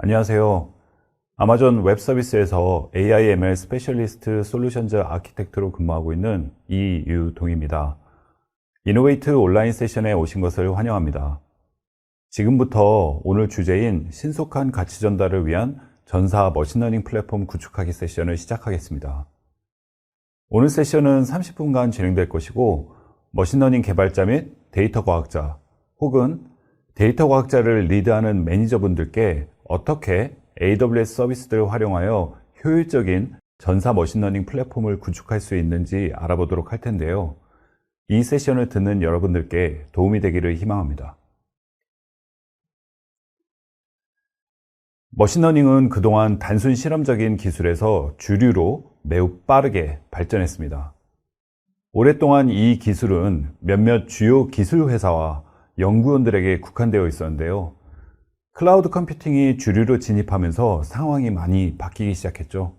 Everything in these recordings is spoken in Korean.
안녕하세요. 아마존 웹 서비스에서 AI ML 스페셜리스트 솔루션즈 아키텍트로 근무하고 있는 이유동입니다. 이노베이트 온라인 세션에 오신 것을 환영합니다. 지금부터 오늘 주제인 신속한 가치 전달을 위한 전사 머신러닝 플랫폼 구축하기 세션을 시작하겠습니다. 오늘 세션은 30분간 진행될 것이고, 머신러닝 개발자 및 데이터 과학자 혹은 데이터 과학자를 리드하는 매니저분들께 어떻게 AWS 서비스들을 활용하여 효율적인 전사 머신러닝 플랫폼을 구축할 수 있는지 알아보도록 할 텐데요. 이 세션을 듣는 여러분들께 도움이 되기를 희망합니다. 머신러닝은 그동안 단순 실험적인 기술에서 주류로 매우 빠르게 발전했습니다. 오랫동안 이 기술은 몇몇 주요 기술 회사와 연구원들에게 국한되어 있었는데요. 클라우드 컴퓨팅이 주류로 진입하면서 상황이 많이 바뀌기 시작했죠.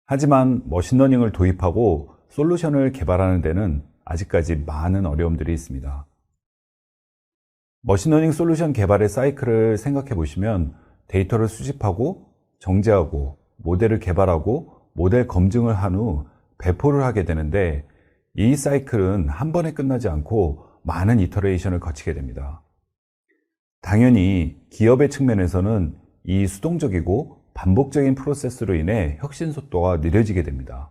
하지만 머신러닝을 도입하고 솔루션을 개발하는 데는 아직까지 많은 어려움들이 있습니다. 머신러닝 솔루션 개발의 사이클을 생각해 보시면 데이터를 수집하고 정제하고 모델을 개발하고 모델 검증을 한 후 배포를 하게 되는데, 이 사이클은 한 번에 끝나지 않고 많은 이터레이션을 거치게 됩니다. 당연히 기업의 측면에서는 이 수동적이고 반복적인 프로세스로 인해 혁신 속도가 느려지게 됩니다.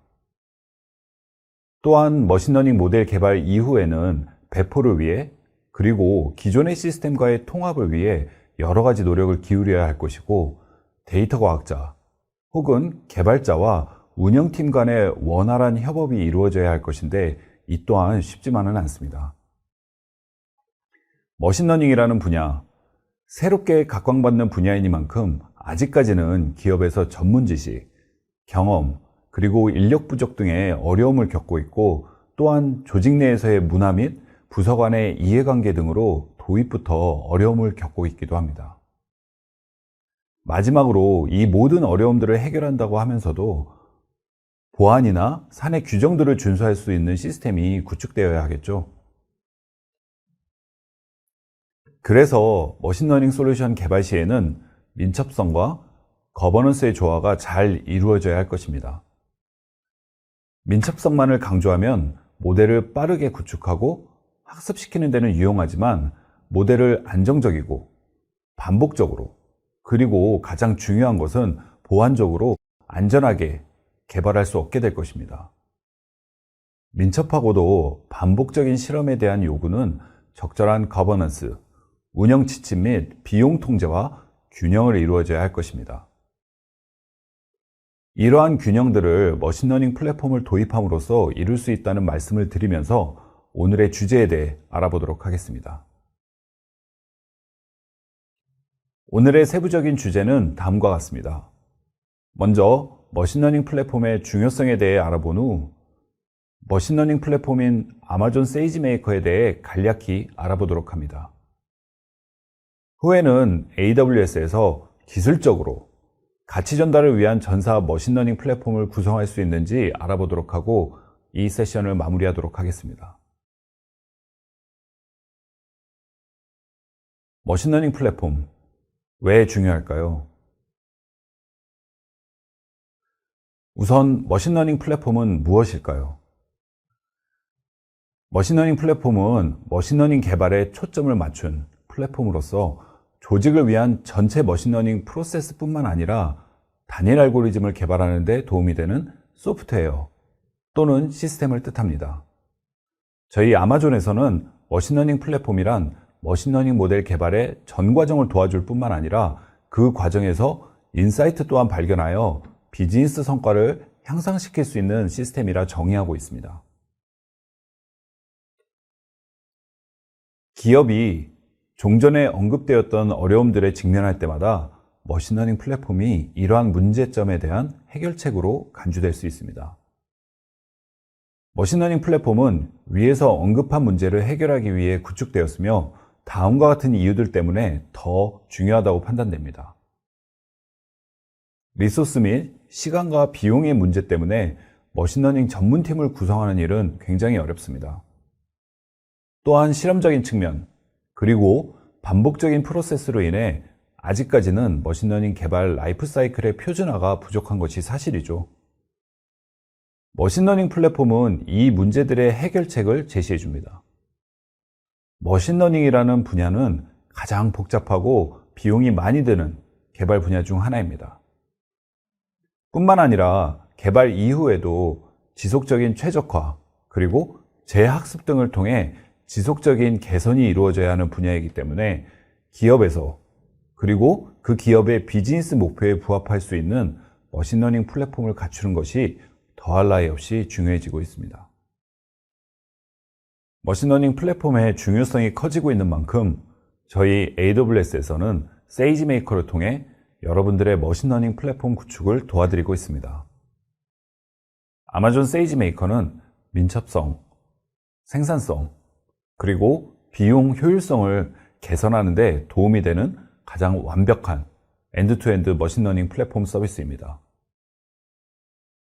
또한 머신러닝 모델 개발 이후에는 배포를 위해, 그리고 기존의 시스템과의 통합을 위해 여러 가지 노력을 기울여야 할 것이고, 데이터 과학자 혹은 개발자와 운영팀 간의 원활한 협업이 이루어져야 할 것인데, 이 또한 쉽지만은 않습니다. 머신러닝이라는 분야, 새롭게 각광받는 분야이니만큼 아직까지는 기업에서 전문 지식, 경험, 그리고 인력 부족 등의 어려움을 겪고 있고, 또한 조직 내에서의 문화 및 부서 간의 이해관계 등으로 도입부터 어려움을 겪고 있기도 합니다. 마지막으로 이 모든 어려움들을 해결한다고 하면서도 보안이나 사내 규정들을 준수할 수 있는 시스템이 구축되어야 하겠죠. 그래서 머신러닝 솔루션 개발 시에는 민첩성과 거버넌스의 조화가 잘 이루어져야 할 것입니다. 민첩성만을 강조하면 모델을 빠르게 구축하고 학습시키는 데는 유용하지만, 모델을 안정적이고 반복적으로, 그리고 가장 중요한 것은 보안적으로 안전하게 개발할 수 없게 될 것입니다. 민첩하고도 반복적인 실험에 대한 요구는 적절한 거버넌스, 운영 지침 및 비용 통제와 균형을 이루어져야 할 것입니다. 이러한 균형들을 머신러닝 플랫폼을 도입함으로써 이룰 수 있다는 말씀을 드리면서 오늘의 주제에 대해 알아보도록 하겠습니다. 오늘의 세부적인 주제는 다음과 같습니다. 먼저 머신러닝 플랫폼의 중요성에 대해 알아본 후, 머신러닝 플랫폼인 아마존 세이지메이커에 대해 간략히 알아보도록 합니다. 후에는 AWS에서 기술적으로 가치 전달을 위한 전사 머신러닝 플랫폼을 구성할 수 있는지 알아보도록 하고, 이 세션을 마무리하도록 하겠습니다. 머신러닝 플랫폼, 왜 중요할까요? 우선 머신러닝 플랫폼은 무엇일까요? 머신러닝 플랫폼은 머신러닝 개발에 초점을 맞춘 플랫폼으로서 조직을 위한 전체 머신러닝 프로세스뿐만 아니라 단일 알고리즘을 개발하는 데 도움이 되는 소프트웨어 또는 시스템을 뜻합니다. 저희 아마존에서는 머신러닝 플랫폼이란 머신러닝 모델 개발의 전 과정을 도와줄 뿐만 아니라 그 과정에서 인사이트 또한 발견하여 비즈니스 성과를 향상시킬 수 있는 시스템이라 정의하고 있습니다. 기업이 종전에 언급되었던 어려움들에 직면할 때마다 머신러닝 플랫폼이 이러한 문제점에 대한 해결책으로 간주될 수 있습니다. 머신러닝 플랫폼은 위에서 언급한 문제를 해결하기 위해 구축되었으며, 다음과 같은 이유들 때문에 더 중요하다고 판단됩니다. 리소스 및 시간과 비용의 문제 때문에 머신러닝 전문팀을 구성하는 일은 굉장히 어렵습니다. 또한 실험적인 측면, 그리고 반복적인 프로세스로 인해 아직까지는 머신러닝 개발 라이프 사이클의 표준화가 부족한 것이 사실이죠. 머신러닝 플랫폼은 이 문제들의 해결책을 제시해 줍니다. 머신러닝이라는 분야는 가장 복잡하고 비용이 많이 드는 개발 분야 중 하나입니다. 뿐만 아니라 개발 이후에도 지속적인 최적화 그리고 재학습 등을 통해 지속적인 개선이 이루어져야 하는 분야이기 때문에 기업에서 그리고 그 기업의 비즈니스 목표에 부합할 수 있는 머신러닝 플랫폼을 갖추는 것이 더할 나위 없이 중요해지고 있습니다. 머신러닝 플랫폼의 중요성이 커지고 있는 만큼 저희 AWS에서는 세이지메이커를 통해 여러분들의 머신러닝 플랫폼 구축을 도와드리고 있습니다. 아마존 세이지메이커는 민첩성, 생산성, 그리고 비용 효율성을 개선하는 데 도움이 되는 가장 완벽한 엔드투엔드 머신러닝 플랫폼 서비스입니다.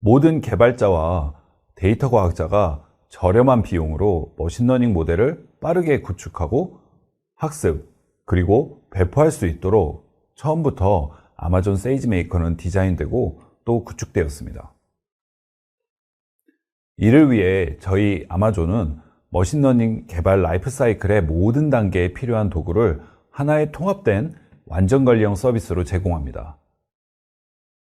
모든 개발자와 데이터 과학자가 저렴한 비용으로 머신러닝 모델을 빠르게 구축하고 학습, 그리고 배포할 수 있도록 처음부터 아마존 세이지메이커는 디자인되고 또 구축되었습니다. 이를 위해 저희 아마존은 머신러닝 개발 라이프 사이클의 모든 단계에 필요한 도구를 하나의 통합된 완전 관리형 서비스로 제공합니다.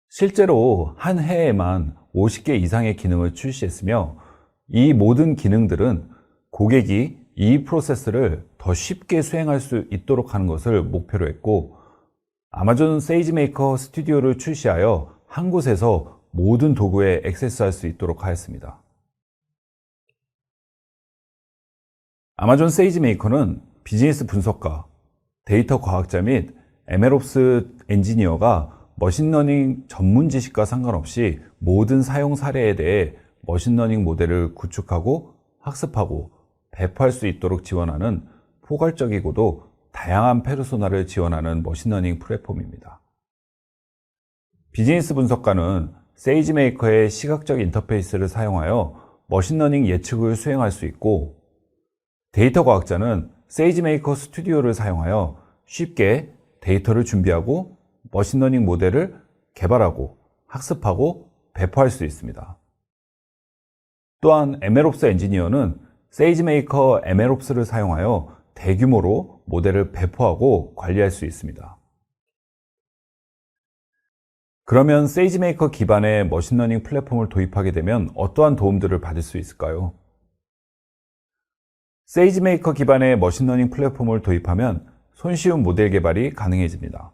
실제로 한 해에만 50개 이상의 기능을 출시했으며 이 모든 기능들은 고객이 이 프로세스를 더 쉽게 수행할 수 있도록 하는 것을 목표로 했고 아마존 세이지메이커 스튜디오를 출시하여 한 곳에서 모든 도구에 액세스할 수 있도록 하였습니다. 아마존 세이지메이커는 비즈니스 분석가, 데이터 과학자 및 MLOps 엔지니어가 머신러닝 전문 지식과 상관없이 모든 사용 사례에 대해 머신러닝 모델을 구축하고 학습하고 배포할 수 있도록 지원하는 포괄적이고도 다양한 페르소나를 지원하는 머신러닝 플랫폼입니다. 비즈니스 분석가는 세이지메이커의 시각적 인터페이스를 사용하여 머신러닝 예측을 수행할 수 있고 데이터 과학자는 세이지메이커 스튜디오를 사용하여 쉽게 데이터를 준비하고 머신러닝 모델을 개발하고 학습하고 배포할 수 있습니다. 또한 MLOps 엔지니어는 세이지메이커 MLOps를 사용하여 대규모로 모델을 배포하고 관리할 수 있습니다. 그러면 세이지메이커 기반의 머신러닝 플랫폼을 도입하게 되면 어떠한 도움들을 받을 수 있을까요? 세이지메이커 기반의 머신러닝 플랫폼을 도입하면 손쉬운 모델 개발이 가능해집니다.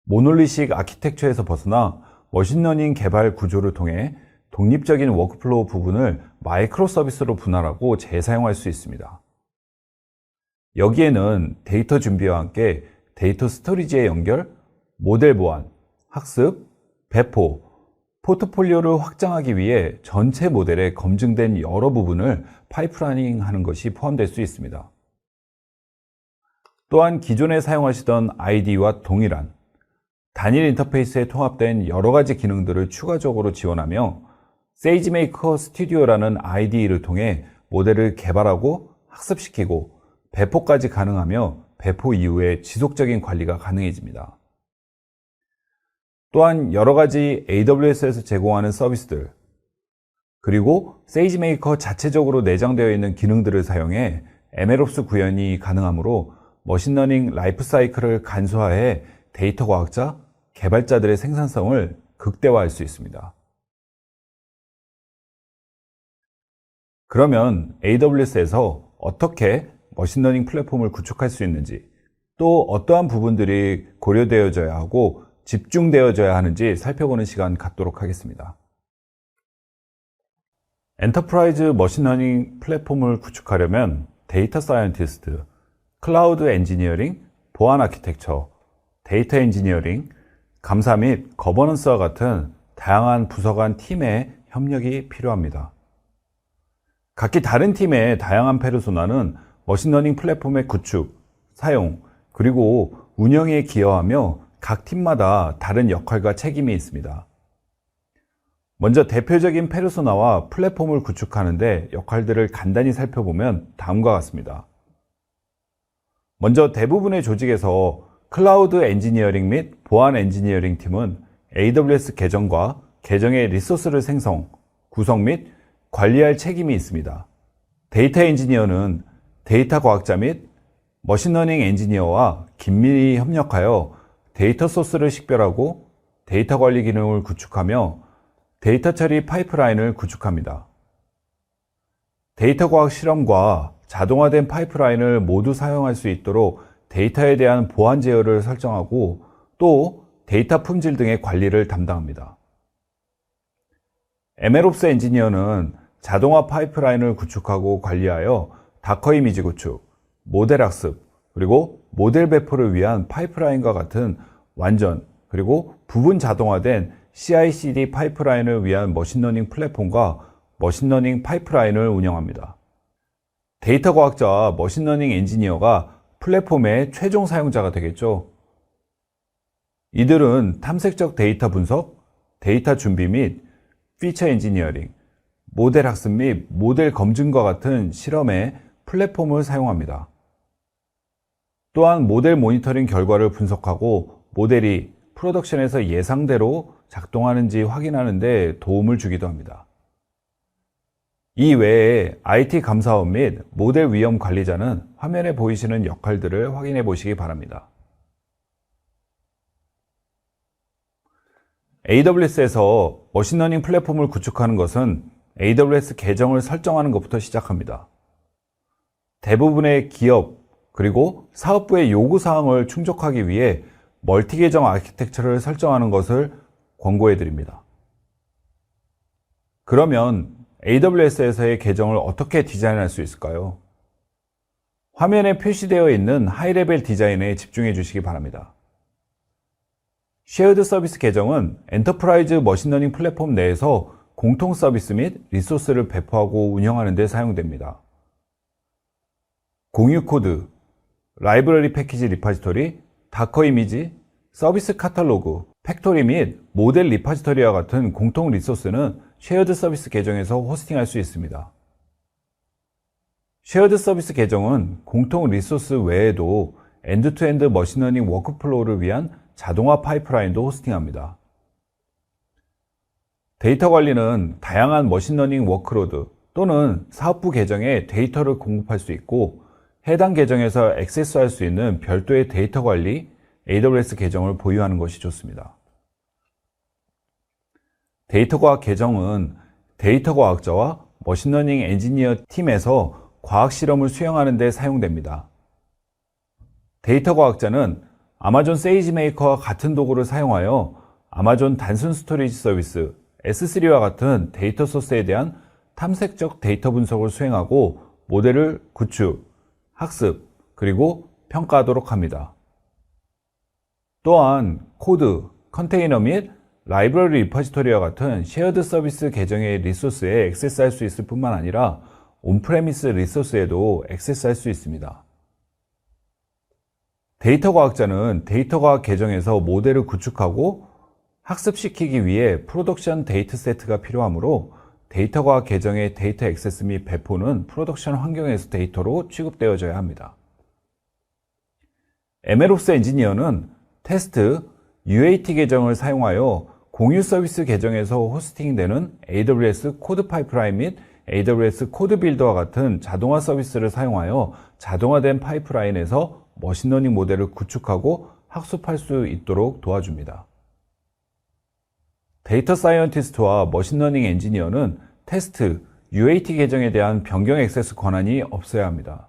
모놀리식 아키텍처에서 벗어나 머신러닝 개발 구조를 통해 독립적인 워크플로우 부분을 마이크로 서비스로 분할하고 재사용할 수 있습니다. 여기에는 데이터 준비와 함께 데이터 스토리지의 연결, 모델 보안, 학습, 배포, 포트폴리오를 확장하기 위해 전체 모델에 검증된 여러 부분을 파이프라이닝 하는 것이 포함될 수 있습니다. 또한 기존에 사용하시던 IDE와 동일한 단일 인터페이스에 통합된 여러 가지 기능들을 추가적으로 지원하며 세이지메이커 스튜디오라는 IDE를 통해 모델을 개발하고 학습시키고 배포까지 가능하며 배포 이후에 지속적인 관리가 가능해집니다. 또한 여러 가지 AWS에서 제공하는 서비스들 그리고 세이지메이커 자체적으로 내장되어 있는 기능들을 사용해 MLOps 구현이 가능하므로 머신러닝 라이프 사이클을 간소화해 데이터 과학자, 개발자들의 생산성을 극대화할 수 있습니다. 그러면 AWS에서 어떻게 머신러닝 플랫폼을 구축할 수 있는지 또 어떠한 부분들이 고려되어져야 하고 집중되어져야 하는지 살펴보는 시간 갖도록 하겠습니다. 엔터프라이즈 머신러닝 플랫폼을 구축하려면 데이터 사이언티스트, 클라우드 엔지니어링, 보안 아키텍처, 데이터 엔지니어링, 감사 및 거버넌스와 같은 다양한 부서 간 팀의 협력이 필요합니다. 각기 다른 팀의 다양한 페르소나는 머신러닝 플랫폼의 구축, 사용, 그리고 운영에 기여하며 각 팀마다 다른 역할과 책임이 있습니다. 먼저 대표적인 페르소나와 플랫폼을 구축하는데 역할들을 간단히 살펴보면 다음과 같습니다. 먼저 대부분의 조직에서 클라우드 엔지니어링 및 보안 엔지니어링 팀은 AWS 계정과 계정의 리소스를 생성, 구성 및 관리할 책임이 있습니다. 데이터 엔지니어는 데이터 과학자 및 머신러닝 엔지니어와 긴밀히 협력하여 데이터 소스를 식별하고 데이터 관리 기능을 구축하며 데이터 처리 파이프라인을 구축합니다. 데이터 과학 실험과 자동화된 파이프라인을 모두 사용할 수 있도록 데이터에 대한 보안 제어를 설정하고 또 데이터 품질 등의 관리를 담당합니다. MLOps 엔지니어는 자동화 파이프라인을 구축하고 관리하여 다커 이미지 구축, 모델 학습, 그리고 모델 배포를 위한 파이프라인과 같은 완전 그리고 부분 자동화된 CI/CD 파이프라인을 위한 머신러닝 플랫폼과 머신러닝 파이프라인을 운영합니다. 데이터 과학자와 머신러닝 엔지니어가 플랫폼의 최종 사용자가 되겠죠. 이들은 탐색적 데이터 분석, 데이터 준비 및 피처 엔지니어링, 모델 학습 및 모델 검증과 같은 실험에 플랫폼을 사용합니다. 또한 모델 모니터링 결과를 분석하고 모델이 프로덕션에서 예상대로 작동하는지 확인하는 데 도움을 주기도 합니다. 이 외에 IT 감사원 및 모델 위험 관리자는 화면에 보이시는 역할들을 확인해 보시기 바랍니다. AWS에서 머신러닝 플랫폼을 구축하는 것은 AWS 계정을 설정하는 것부터 시작합니다. 대부분의 기업 그리고 사업부의 요구사항을 충족하기 위해 멀티 계정 아키텍처를 설정하는 것을 권고해 드립니다. 그러면 AWS에서의 계정을 어떻게 디자인할 수 있을까요? 화면에 표시되어 있는 하이레벨 디자인에 집중해 주시기 바랍니다. 쉐어드 서비스 계정은 엔터프라이즈 머신러닝 플랫폼 내에서 공통 서비스 및 리소스를 배포하고 운영하는 데 사용됩니다. 공유 코드, 라이브러리 패키지 리파지토리, 다커 이미지, 서비스 카탈로그, 팩토리 및 모델 리파지토리와 같은 공통 리소스는 쉐어드 서비스 계정에서 호스팅할 수 있습니다. 쉐어드 서비스 계정은 공통 리소스 외에도 엔드투엔드 머신러닝 워크플로우를 위한 자동화 파이프라인도 호스팅합니다. 데이터 관리는 다양한 머신러닝 워크로드 또는 사업부 계정에 데이터를 공급할 수 있고 해당 계정에서 액세스할 수 있는 별도의 데이터 관리 AWS 계정을 보유하는 것이 좋습니다. 데이터 과학 계정은 데이터 과학자와 머신러닝 엔지니어 팀에서 과학 실험을 수행하는 데 사용됩니다. 데이터 과학자는 아마존 세이지메이커와 같은 도구를 사용하여 아마존 단순 스토리지 서비스 S3와 같은 데이터 소스에 대한 탐색적 데이터 분석을 수행하고 모델을 구축, 학습, 그리고 평가하도록 합니다. 또한 코드, 컨테이너 및 라이브러리 리포지토리와 같은 쉐어드 서비스 계정의 리소스에 액세스할 수 있을 뿐만 아니라 온프레미스 리소스에도 액세스할 수 있습니다. 데이터 과학자는 데이터 과학 계정에서 모델을 구축하고 학습시키기 위해 프로덕션 데이터 세트가 필요하므로 데이터 과학 계정의 데이터 액세스 및 배포는 프로덕션 환경에서 데이터로 취급되어져야 합니다. MLOps 엔지니어는 테스트, UAT 계정을 사용하여 공유 서비스 계정에서 호스팅되는 AWS 코드 파이프라인 및 AWS 코드 빌더와 같은 자동화 서비스를 사용하여 자동화된 파이프라인에서 머신러닝 모델을 구축하고 학습할 수 있도록 도와줍니다. 데이터 사이언티스트와 머신러닝 엔지니어는 테스트, UAT 계정에 대한 변경 액세스 권한이 없어야 합니다.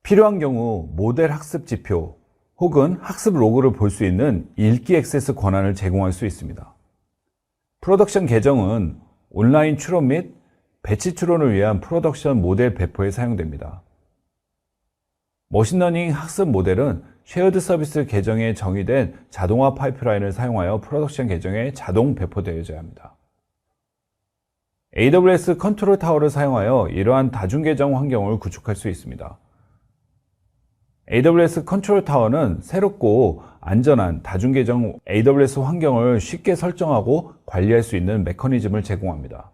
필요한 경우 모델 학습 지표 혹은 학습 로그를 볼 수 있는 읽기 액세스 권한을 제공할 수 있습니다. 프로덕션 계정은 온라인 추론 및 배치 추론을 위한 프로덕션 모델 배포에 사용됩니다. 머신러닝 학습 모델은 쉐어드 서비스 계정에 정의된 자동화 파이프라인을 사용하여 프로덕션 계정에 자동 배포되어져야 합니다. AWS 컨트롤 타워를 사용하여 이러한 다중 계정 환경을 구축할 수 있습니다. AWS 컨트롤 타워는 새롭고 안전한 다중 계정 AWS 환경을 쉽게 설정하고 관리할 수 있는 메커니즘을 제공합니다.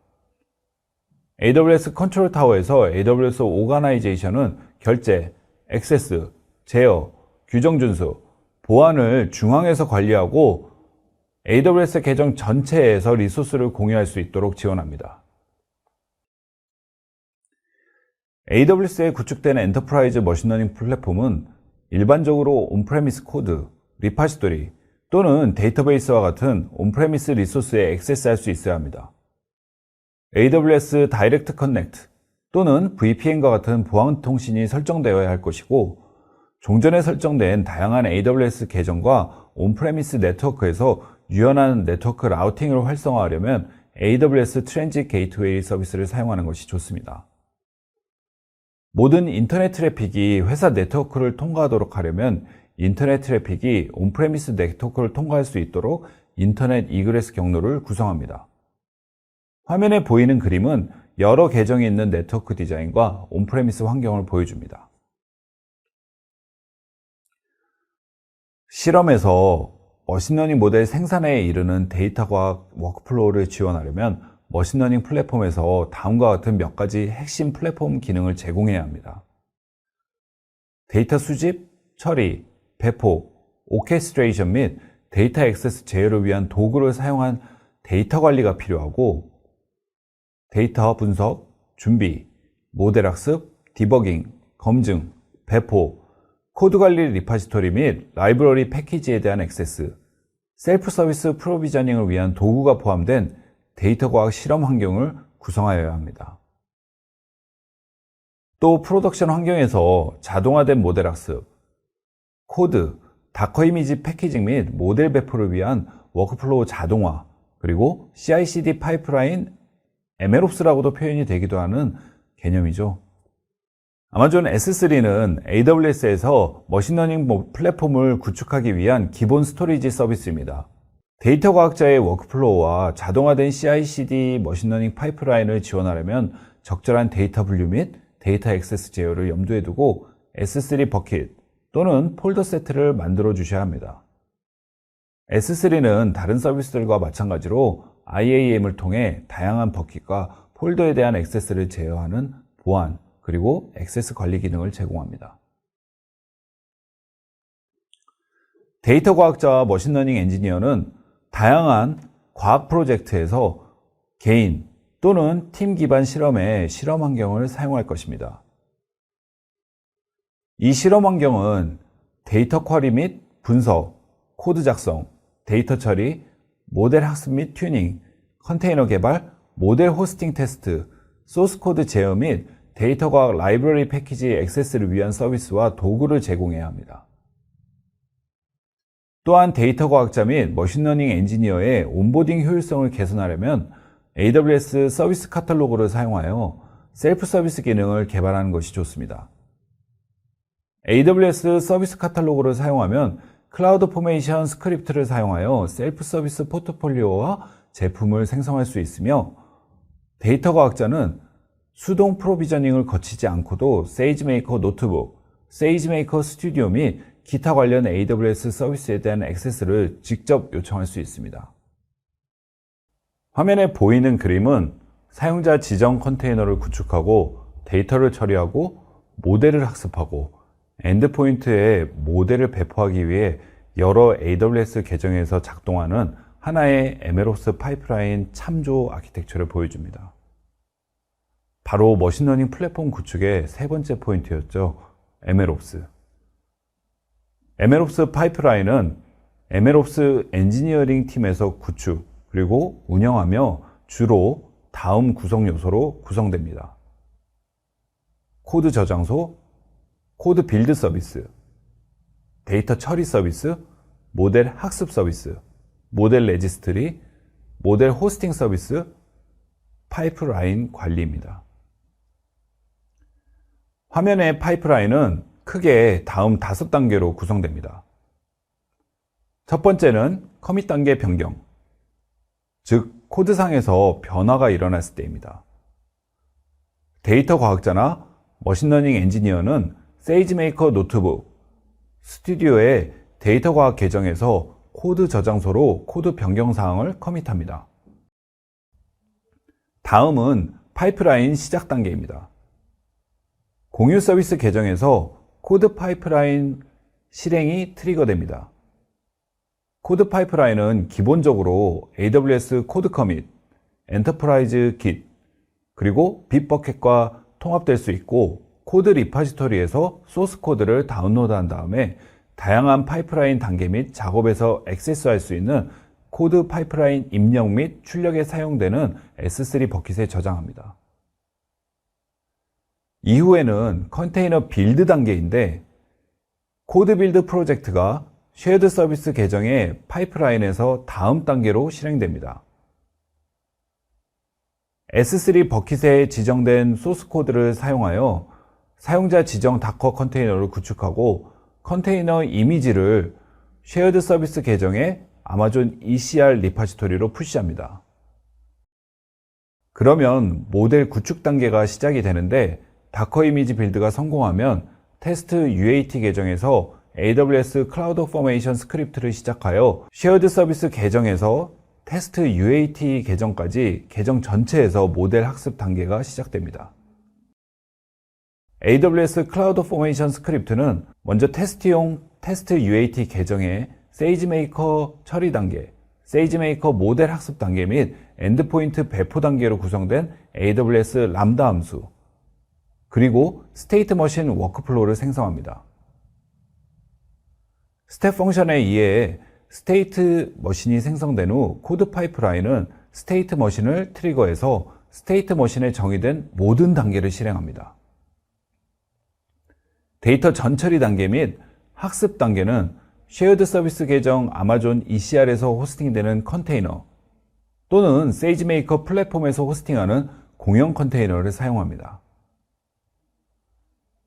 AWS 컨트롤 타워에서 AWS 오가나이제이션은 결제, 액세스, 제어, 규정 준수, 보안을 중앙에서 관리하고 AWS 계정 전체에서 리소스를 공유할 수 있도록 지원합니다. AWS에 구축된 엔터프라이즈 머신러닝 플랫폼은 일반적으로 온프레미스 코드, 리파지토리 또는 데이터베이스와 같은 온프레미스 리소스에 액세스할 수 있어야 합니다. AWS 다이렉트 커넥트 또는 VPN과 같은 보안 통신이 설정되어야 할 것이고, 종전에 설정된 다양한 AWS 계정과 온프레미스 네트워크에서 유연한 네트워크 라우팅을 활성화하려면 AWS 트랜짓 게이트웨이 서비스를 사용하는 것이 좋습니다. 모든 인터넷 트래픽이 회사 네트워크를 통과하도록 하려면 인터넷 트래픽이 온프레미스 네트워크를 통과할 수 있도록 인터넷 이그레스 경로를 구성합니다. 화면에 보이는 그림은 여러 계정이 있는 네트워크 디자인과 온프레미스 환경을 보여줍니다. 실험에서 머신러닝 모델 생산에 이르는 데이터 과학 워크플로우를 지원하려면 머신러닝 플랫폼에서 다음과 같은 몇 가지 핵심 플랫폼 기능을 제공해야 합니다. 데이터 수집, 처리, 배포, 오케스트레이션 및 데이터 액세스 제어를 위한 도구를 사용한 데이터 관리가 필요하고, 데이터 분석, 준비, 모델 학습, 디버깅, 검증, 배포, 코드 관리 리파지토리 및 라이브러리 패키지에 대한 액세스, 셀프 서비스 프로비저닝을 위한 도구가 포함된 데이터 과학 실험 환경을 구성하여야 합니다. 또 프로덕션 환경에서 자동화된 모델 학습, 코드, 다커 이미지 패키징 및 모델 배포를 위한 워크플로우 자동화, 그리고 CI/CD 파이프라인, MLOps라고도 표현이 되기도 하는 개념이죠. 아마존 S3는 AWS에서 머신러닝 플랫폼을 구축하기 위한 기본 스토리지 서비스입니다. 데이터 과학자의 워크플로우와 자동화된 CI/CD 머신러닝 파이프라인을 지원하려면 적절한 데이터 분류 및 데이터 액세스 제어를 염두에 두고 S3 버킷 또는 폴더 세트를 만들어 주셔야 합니다. S3는 다른 서비스들과 마찬가지로 IAM을 통해 다양한 버킷과 폴더에 대한 액세스를 제어하는 보안, 그리고 액세스 관리 기능을 제공합니다. 데이터 과학자와 머신러닝 엔지니어는 다양한 과학 프로젝트에서 개인 또는 팀 기반 실험의 실험 환경을 사용할 것입니다. 이 실험 환경은 데이터 쿼리 및 분석, 코드 작성, 데이터 처리, 모델 학습 및 튜닝, 컨테이너 개발, 모델 호스팅 테스트, 소스 코드 제어 및 데이터 과학 라이브러리 패키지 액세스를 위한 서비스와 도구를 제공해야 합니다. 또한 데이터 과학자 및 머신러닝 엔지니어의 온보딩 효율성을 개선하려면 AWS 서비스 카탈로그를 사용하여 셀프 서비스 기능을 개발하는 것이 좋습니다. AWS 서비스 카탈로그를 사용하면 클라우드 포메이션 스크립트를 사용하여 셀프 서비스 포트폴리오와 제품을 생성할 수 있으며, 데이터 과학자는 수동 프로비저닝을 거치지 않고도 세이지메이커 노트북, 세이지메이커 스튜디오 및 기타 관련 AWS 서비스에 대한 액세스를 직접 요청할 수 있습니다. 화면에 보이는 그림은 사용자 지정 컨테이너를 구축하고 데이터를 처리하고 모델을 학습하고 엔드포인트에 모델을 배포하기 위해 여러 AWS 계정에서 작동하는 하나의 MLOps 파이프라인 참조 아키텍처를 보여줍니다. 바로 머신러닝 플랫폼 구축의 세 번째 포인트였죠. MLOps. MLOps 파이프라인은 MLOps 엔지니어링 팀에서 구축 그리고 운영하며 주로 다음 구성 요소로 구성됩니다. 코드 저장소, 코드 빌드 서비스, 데이터 처리 서비스, 모델 학습 서비스, 모델 레지스트리, 모델 호스팅 서비스, 파이프라인 관리입니다. 화면의 파이프라인은 크게 다음 5단계로 구성됩니다. 첫 번째는 커밋 단계 변경, 즉 코드상에서 변화가 일어났을 때입니다. 데이터 과학자나 머신러닝 엔지니어는 세이지메이커 노트북, 스튜디오의 데이터 과학 계정에서 코드 저장소로 코드 변경 사항을 커밋합니다. 다음은 파이프라인 시작 단계입니다. 공유 서비스 계정에서 코드 파이프라인 실행이 트리거됩니다. 코드 파이프라인은 기본적으로 AWS 코드 커밋, 엔터프라이즈 깃, 그리고 빗버켓과 통합될 수 있고 코드 리파지토리에서 소스 코드를 다운로드한 다음에 다양한 파이프라인 단계 및 작업에서 액세스할 수 있는 코드 파이프라인 입력 및 출력에 사용되는 S3 버킷에 저장합니다. 이후에는 컨테이너 빌드 단계인데 코드 빌드 프로젝트가 쉐어드 서비스 계정의 파이프라인에서 다음 단계로 실행됩니다. S3 버킷에 지정된 소스 코드를 사용하여 사용자 지정 다커 컨테이너를 구축하고 컨테이너 이미지를 쉐어드 서비스 계정의 아마존 ECR 리파지토리로 푸시합니다. 그러면 모델 구축 단계가 시작이 되는데 다커 이미지 빌드가 성공하면 테스트 UAT 계정에서 AWS 클라우드 포메이션 스크립트를 시작하여 쉐어드 서비스 계정에서 테스트 UAT 계정까지 계정 전체에서 모델 학습 단계가 시작됩니다. AWS 클라우드 포메이션 스크립트는 먼저 테스트용 테스트 UAT 계정의 세이지메이커 처리 단계, 세이지메이커 모델 학습 단계 및 엔드포인트 배포 단계로 구성된 AWS 람다 함수, 그리고 스테이트 머신 워크플로우를 생성합니다. 스텝 펑션에 의해 스테이트 머신이 생성된 후 코드 파이프라인은 스테이트 머신을 트리거해서 스테이트 머신에 정의된 모든 단계를 실행합니다. 데이터 전처리 단계 및 학습 단계는 쉐어드 서비스 계정 아마존 ECR에서 호스팅되는 컨테이너 또는 세이지메이커 플랫폼에서 호스팅하는 공용 컨테이너를 사용합니다.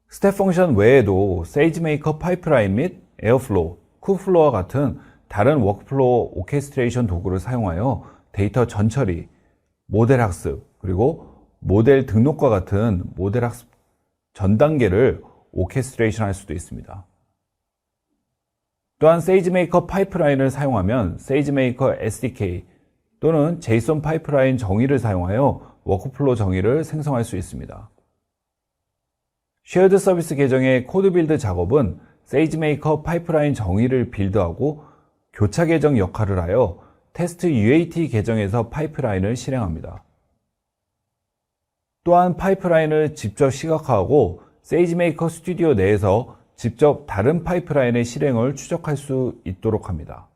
스텝 펑션 외에도 세이지메이커 파이프라인 및 에어플로우, 쿠플로우와 같은 다른 워크플로우 오케스트레이션 도구를 사용하여 데이터 전처리, 모델 학습, 그리고 모델 등록과 같은 모델 학습 전 단계를 오케스트레이션 할 수도 있습니다. 또한 세이지메이커 파이프라인을 사용하면 세이지메이커 SDK 또는 JSON 파이프라인 정의를 사용하여 워크플로우 정의를 생성할 수 있습니다. 쉐어드 서비스 계정의 코드 빌드 작업은 세이지메이커 파이프라인 정의를 빌드하고 교차 계정 역할을 하여 테스트 UAT 계정에서 파이프라인을 실행합니다. 또한 파이프라인을 직접 시각화하고 세이지메이커 스튜디오 내에서 직접 다른 파이프라인의 실행을 추적할 수 있도록 합니다.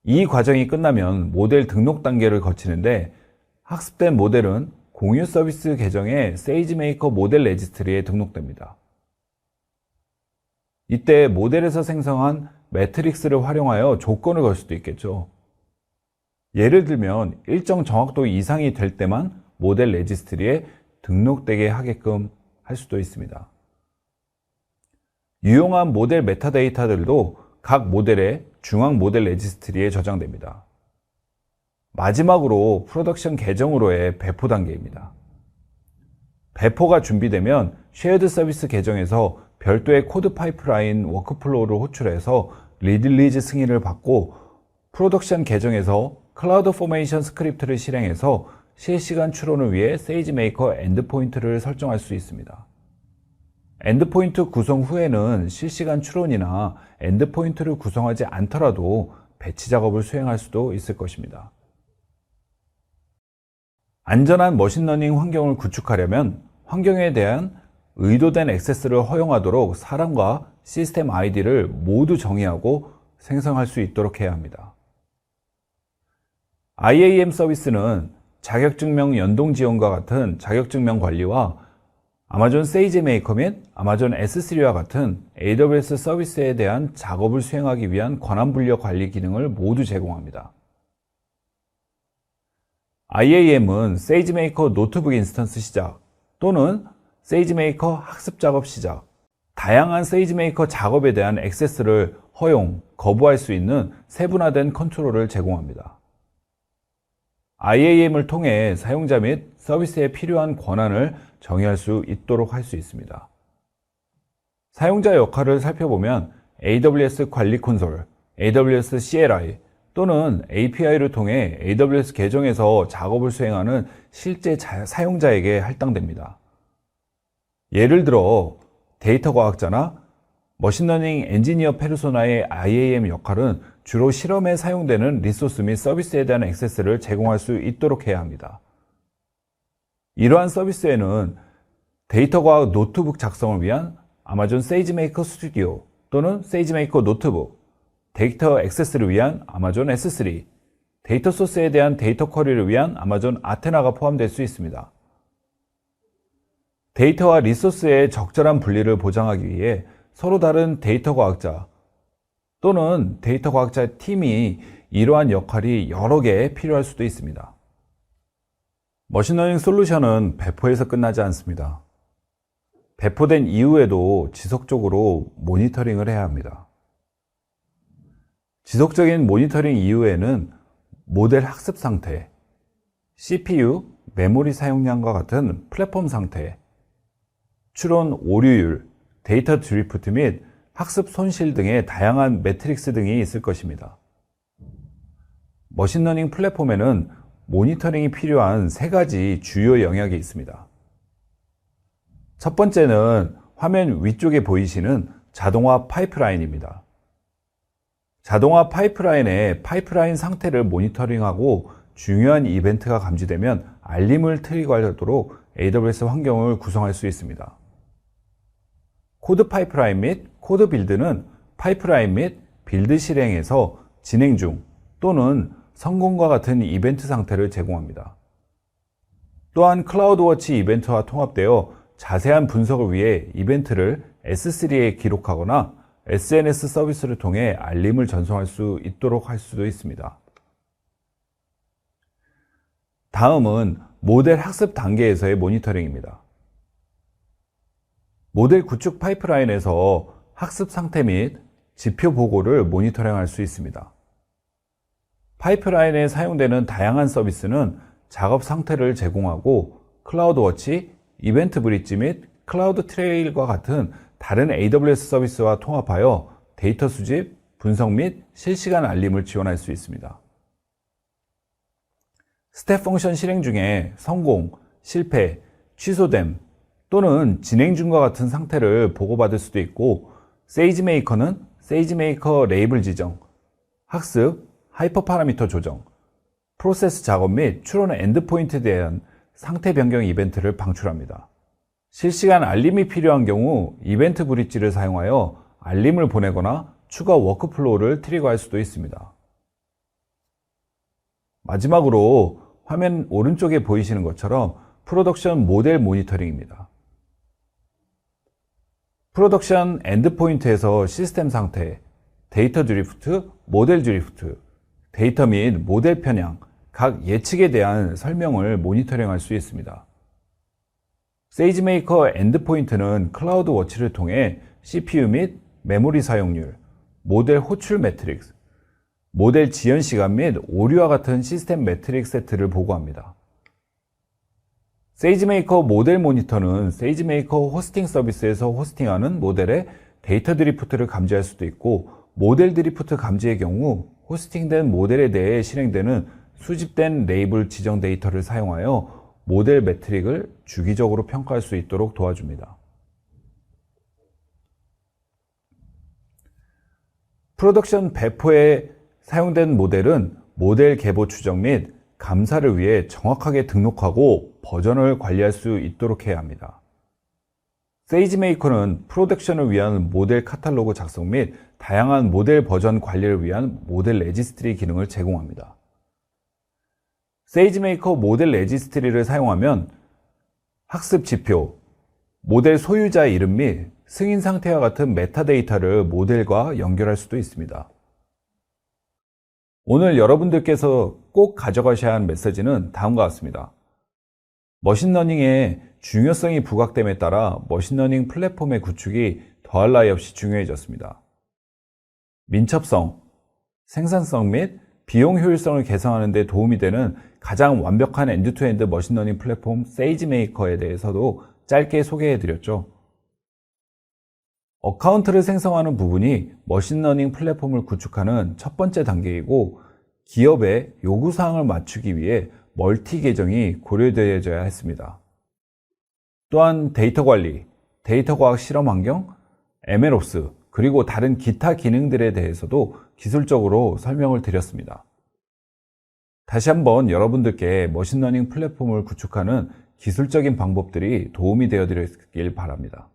이 과정이 끝나면 모델 등록 단계를 거치는데 학습된 모델은 공유 서비스 계정의 세이지메이커 모델 레지스트리에 등록됩니다. 이때 모델에서 생성한 매트릭스를 활용하여 조건을 걸 수도 있겠죠. 예를 들면 일정 정확도 이상이 될 때만 모델 레지스트리에 등록되게 하게끔 할 수도 있습니다. 유용한 모델 메타데이터들도 각 모델의 중앙 모델 레지스트리에 저장됩니다. 마지막으로 프로덕션 계정으로의 배포 단계입니다. 배포가 준비되면 쉐어드 서비스 계정에서 별도의 코드 파이프라인 워크플로우를 호출해서 리리즈 승인을 받고 프로덕션 계정에서 클라우드 포메이션 스크립트를 실행해서 실시간 추론을 위해 세이지메이커 엔드포인트를 설정할 수 있습니다. 엔드포인트 구성 후에는 실시간 추론이나 엔드포인트를 구성하지 않더라도 배치 작업을 수행할 수도 있을 것입니다. 안전한 머신러닝 환경을 구축하려면 환경에 대한 의도된 액세스를 허용하도록 사람과 시스템 아이디를 모두 정의하고 생성할 수 있도록 해야 합니다. IAM 서비스는 자격증명 연동 지원과 같은 자격증명 관리와 아마존 세이지메이커 및 아마존 S3와 같은 AWS 서비스에 대한 작업을 수행하기 위한 권한 분력 관리 기능을 모두 제공합니다. IAM은 세이지메이커 노트북 인스턴스 시작 또는 세이지메이커 학습 작업 시작, 다양한 세이지메이커 작업에 대한 액세스를 허용, 거부할 수 있는 세분화된 컨트롤을 제공합니다. IAM을 통해 사용자 및 서비스에 필요한 권한을 정의할 수 있도록 할 수 있습니다. 사용자 역할을 살펴보면 AWS 관리 콘솔, AWS CLI 또는 API를 통해 AWS 계정에서 작업을 수행하는 실제 사용자에게 할당됩니다. 예를 들어 데이터 과학자나 머신러닝 엔지니어 페르소나의 IAM 역할은 주로 실험에 사용되는 리소스 및 서비스에 대한 액세스를 제공할 수 있도록 해야 합니다. 이러한 서비스에는 데이터 과학 노트북 작성을 위한 아마존 세이지메이커 스튜디오 또는 세이지메이커 노트북, 데이터 액세스를 위한 아마존 S3, 데이터 소스에 대한 데이터 쿼리를 위한 아마존 아테나가 포함될 수 있습니다. 데이터와 리소스의 적절한 분리를 보장하기 위해 서로 다른 데이터 과학자 또는 데이터 과학자 팀이 이러한 역할이 여러 개 필요할 수도 있습니다. 머신러닝 솔루션은 배포에서 끝나지 않습니다. 배포된 이후에도 지속적으로 모니터링을 해야 합니다. 지속적인 모니터링 이후에는 모델 학습 상태, CPU, 메모리 사용량과 같은 플랫폼 상태, 추론 오류율, 데이터 드리프트 및 학습 손실 등의 다양한 매트릭스 등이 있을 것입니다. 머신러닝 플랫폼에는 모니터링이 필요한 세 가지 주요 영역이 있습니다. 첫 번째는 화면 위쪽에 보이시는 자동화 파이프라인입니다. 자동화 파이프라인의 파이프라인 상태를 모니터링하고 중요한 이벤트가 감지되면 알림을 트리거하도록 AWS 환경을 구성할 수 있습니다. 코드 파이프라인 및 코드 빌드는 파이프라인 및 빌드 실행에서 진행 중 또는 성공과 같은 이벤트 상태를 제공합니다. 또한 클라우드워치 이벤트와 통합되어 자세한 분석을 위해 이벤트를 S3에 기록하거나 SNS 서비스를 통해 알림을 전송할 수 있도록 할 수도 있습니다. 다음은 모델 학습 단계에서의 모니터링입니다. 모델 구축 파이프라인에서 학습 상태 및 지표 보고를 모니터링할 수 있습니다. 파이프라인에 사용되는 다양한 서비스는 작업 상태를 제공하고 클라우드워치, 이벤트 브릿지 및 클라우드 트레일과 같은 다른 AWS 서비스와 통합하여 데이터 수집, 분석 및 실시간 알림을 지원할 수 있습니다. 스텝 펑션 실행 중에 성공, 실패, 취소됨 또는 진행 중과 같은 상태를 보고받을 수도 있고, 세이지메이커는 세이지메이커 레이블 지정, 학습, 하이퍼 파라미터 조정, 프로세스 작업 및 추론 엔드포인트에 대한 상태 변경 이벤트를 방출합니다. 실시간 알림이 필요한 경우 이벤트 브릿지를 사용하여 알림을 보내거나 추가 워크플로우를 트리거할 수도 있습니다. 마지막으로 화면 오른쪽에 보이시는 것처럼 프로덕션 모델 모니터링입니다. 프로덕션 엔드포인트에서 시스템 상태, 데이터 드리프트, 모델 드리프트, 데이터 및 모델 편향, 각 예측에 대한 설명을 모니터링할 수 있습니다. 세이지메이커 엔드포인트는 클라우드 워치를 통해 CPU 및 메모리 사용률, 모델 호출 매트릭스, 모델 지연 시간 및 오류와 같은 시스템 매트릭 세트를 보고합니다. 세이지메이커 모델 모니터는 세이지메이커 호스팅 서비스에서 호스팅하는 모델의 데이터 드리프트를 감지할 수도 있고, 모델 드리프트 감지의 경우 호스팅된 모델에 대해 실행되는 수집된 레이블 지정 데이터를 사용하여 모델 매트릭을 주기적으로 평가할 수 있도록 도와줍니다. 프로덕션 배포에 사용된 모델은 모델 계보 추적 및 감사를 위해 정확하게 등록하고 버전을 관리할 수 있도록 해야 합니다. 세이지메이커는 프로덕션을 위한 모델 카탈로그 작성 및 다양한 모델 버전 관리를 위한 모델 레지스트리 기능을 제공합니다. 세이지메이커 모델 레지스트리를 사용하면 학습 지표, 모델 소유자 이름 및 승인 상태와 같은 메타데이터를 모델과 연결할 수도 있습니다. 오늘 여러분들께서 꼭 가져가셔야 하는 메시지는 다음과 같습니다. 머신러닝의 중요성이 부각됨에 따라 머신러닝 플랫폼의 구축이 더할 나위 없이 중요해졌습니다. 민첩성, 생산성 및 비용 효율성을 개선하는 데 도움이 되는 가장 완벽한 엔드투엔드 머신러닝 플랫폼 세이지메이커에 대해서도 짧게 소개해드렸죠. 어카운트를 생성하는 부분이 머신러닝 플랫폼을 구축하는 첫 번째 단계이고, 기업의 요구사항을 맞추기 위해 멀티 계정이 고려되어야 했습니다. 또한 데이터 관리, 데이터 과학 실험 환경, MLOps, 그리고 다른 기타 기능들에 대해서도 기술적으로 설명을 드렸습니다. 다시 한번 여러분들께 머신러닝 플랫폼을 구축하는 기술적인 방법들이 도움이 되어 드렸길 바랍니다.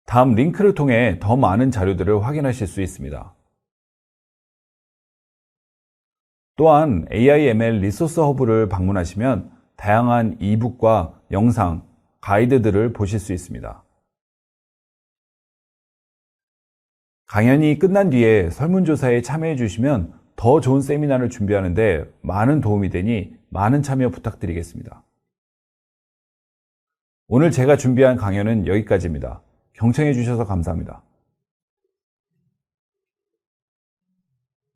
다음 링크를 통해 더 많은 자료들을 확인하실 수 있습니다. 또한 AI/ML 리소스 허브를 방문하시면 다양한 이북과 영상, 가이드들을 보실 수 있습니다. 강연이 끝난 뒤에 설문조사에 참여해 주시면 더 좋은 세미나를 준비하는데 많은 도움이 되니 많은 참여 부탁드리겠습니다. 오늘 제가 준비한 강연은 여기까지입니다. 경청해 주셔서 감사합니다.